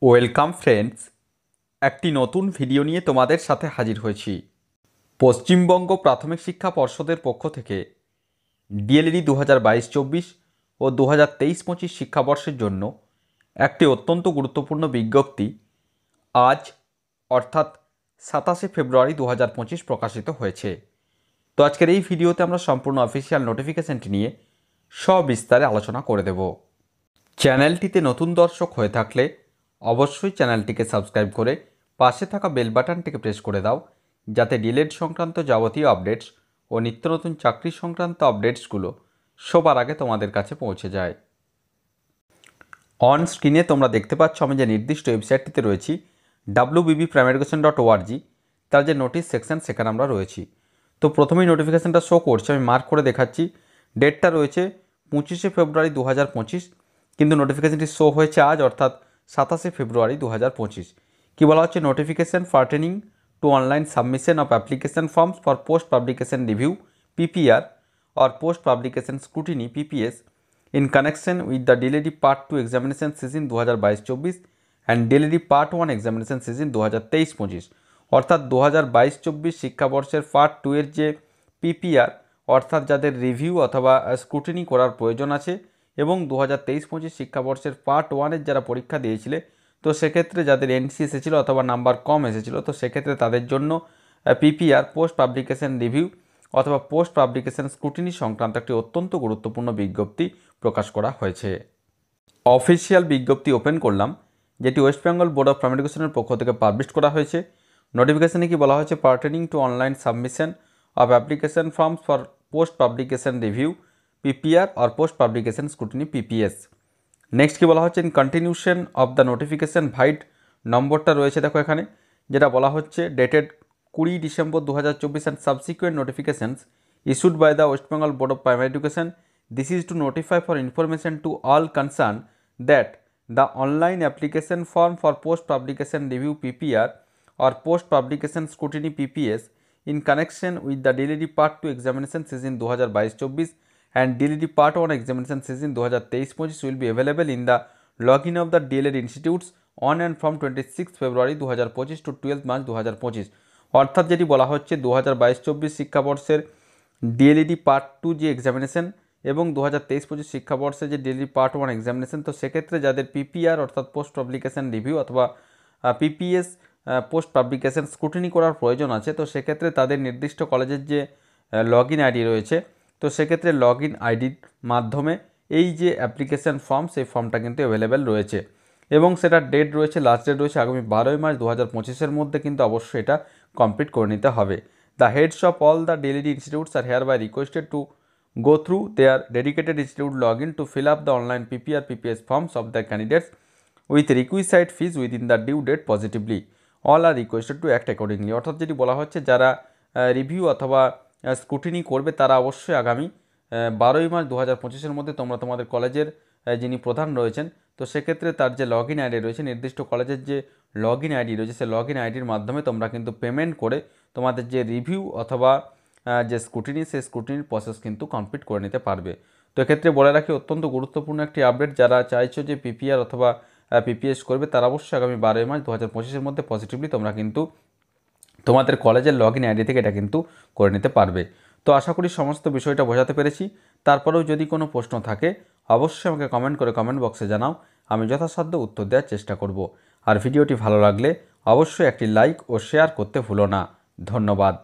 Welcome friends, একটি নতুন video নিয়ে তোমাদের সাথে হাজির হয়েছি। পশ্চিমবঙ্গ প্রাথমিক শিক্ষা পর্ষদের পক্ষ থেকে ডিএলইডি 2022-24 ও 2023-25 শিক্ষাবর্ষের জন্য একটি অত্যন্ত গুরুত্বপূর্ণ বিজ্ঞপ্তি আজ অর্থাৎ 27শে ফেব্রুয়ারি 2025 প্রকাশিত হয়েছে। তো আজকের এই ভিডিওতে আমরা সম্পূর্ণ অফিসিয়াল নোটিফিকেশনটি নিয়ে সবিস্তারে আলোচনা করে দেব। চ্যানেলটিতে নতুন দর্শক হয়ে থাকলে অবশ্যই চ্যানেলটিকে সাবস্ক্রাইব করে পাশে থাকা বেল বাটনটিকে প্রেস করে দাও, যাতে ডিএলএড সংক্রান্ত যাবতীয় আপডেটস ও নিত্য নতুন চাকরি সংক্রান্ত আপডেটসগুলো সবার আগে তোমাদের কাছে পৌঁছে যায়। অন স্ক্রিনে তোমরা দেখতে পাচ্ছ আমি যে নির্দিষ্ট ওয়েবসাইটটিতে রয়েছি wbbprimaryeducation.org, তার যে নোটিশ সেকশন সেখানে আমরা রয়েছি। তো প্রথমেই নোটিফিকেশানটা শো করছে, আমি মার্ক করে দেখাচ্ছি। ডেটটা রয়েছে 25শে ফেব্রুয়ারি 2025, কিন্তু নোটিফিকেশানটি শো হয়েছে আজ অর্থাৎ 27শে ফেব্রুয়ারি 2025। কী বলা হচ্ছে? Notification pertaining to online submission of application forms for post publication review PPR or post publication scrutiny PPS in connection with the DLED Part 2 examination season 2022-24 and DLED Part 1 examination season 2023-25। অর্থাৎ 2022-24 শিক্ষাবর্ষের part 2 এর যে PPR অর্থাৎ যাদের review অথবা scrutiny করার প্রয়োজন আছে, এবং 2023-25 শিক্ষাবর্ষের পার্ট 1 এর যারা পরীক্ষা দিয়েছিলে, তো সেক্ষেত্রে যাদের NC এসেছিলো অথবা নাম্বার কম এসেছিলো, তো সেক্ষেত্রে তাদের জন্য PPR পোস্ট পাবলিকেশন রিভিউ অথবা পোস্ট পাবলিকেশন স্ক্রুটিনি সংক্রান্ত একটি অত্যন্ত গুরুত্বপূর্ণ বিজ্ঞপ্তি প্রকাশ করা হয়েছে। অফিসিয়াল বিজ্ঞপ্তি ওপেন করলাম, যেটি West Bengal board of primary এডুকেশনের পক্ষ থেকে পাবলিশ করা হয়েছে। নোটিফিকেশানে কি বলা হয়েছে? Pertaining to online submission of application forms for post publication review PPR আর post publication scrutiny PPS। Next কি বলা হচ্ছে? In continuation of the notification vide নম্বরটা রয়েছে দেখো এখানে, যেটা বলা হচ্ছে dated 20 December 2024 and subsequent notifications issued by the West Bengal Board of Primary Education. This is to notify for information to all concerned that the online application form for post publication review PPR or post publication scrutiny PPS in connection with the DLED Part 2 examination season 2022-24 and DLED Part 1 examination season 2023-25 will be available in the login of the DLED institutes on and from 26 February 2025 to 12 March 2025। অর্থাৎ যেটি বলা হচ্ছে 2022-24 শিক্ষাবর্ষের DLED part 2 যে examination এবং 2023-25 শিক্ষাবর্ষে যে DLED part 1 examination, তো সেক্ষেত্রে যাদের PPR অর্থাৎ পোস্ট পাবলিকেশন রিভিউ অথবা PPS পোস্ট পাবলিকেশন স্ক্রুটিনি করার প্রয়োজন আছে, তো সেক্ষেত্রে তাদের নির্দিষ্ট কলেজের যে লগইন আইডি রয়েছে, তো সেক্ষেত্রে লগইন আইডির মাধ্যমে এই যে অ্যাপ্লিকেশন ফর্ম, সেই ফর্মটা কিন্তু অ্যাভেলেবেল রয়েছে এবং সেটার ডেট রয়েছে, লাস্ট ডেট রয়েছে আগামী 12ই মার্চ 2025-এর মধ্যে কিন্তু অবশ্যই এটা কমপ্লিট করে নিতে হবে। The heads of all the DElEd institutes are hereby requested to go through their dedicated institute login to fill up the online PPR PPS forms of their candidates with requisite fees within the due date positively. All are requested to act accordingly। অর্থাৎ যেটি বলা হচ্ছে যারা review অথবা scrutiny করবে তারা অবশ্যই আগামী 12ই মার্চ 2025-এর মধ্যে তোমরা তোমাদের কলেজের যিনি প্রধান রয়েছেন, তো সেক্ষেত্রে তার যে লগইন আইডি রয়েছে, নির্দিষ্ট কলেজের যে লগইন আইডি রয়েছে, সেই লগইন আইডির মাধ্যমে তোমরা কিন্তু পেমেন্ট করে তোমাদের যে রিভিউ অথবা যে স্ক্রুটিনি, সেই স্ক্রুটিনির প্রসেস কিন্তু কমপ্লিট করে নিতে পারবে। তো এক্ষেত্রে বলে রাখি, অত্যন্ত গুরুত্বপূর্ণ একটি আপডেট। যারা চাইছো যে PPR অথবা PPS করবে, তারা অবশ্যই আগামী 12ই মার্চ 2025-এর মধ্যে পজিটিভলি তোমরা কিন্তু তোমাদের কলেজের লগইন আইডি থেকে এটা কিন্তু করে নিতে পারবে। তো আশা করি সমস্ত বিষয়টা বোঝাতে পেরেছি। তারপরেও যদি কোনো প্রশ্ন থাকে অবশ্যই আমাকে কমেন্ট করে কমেন্ট বক্সে জানাও, আমি যথাসাধ্য উত্তর দেওয়ার চেষ্টা করব। আর ভিডিওটি ভালো লাগলে অবশ্যই একটি লাইক ও শেয়ার করতে ভুলো না। ধন্যবাদ।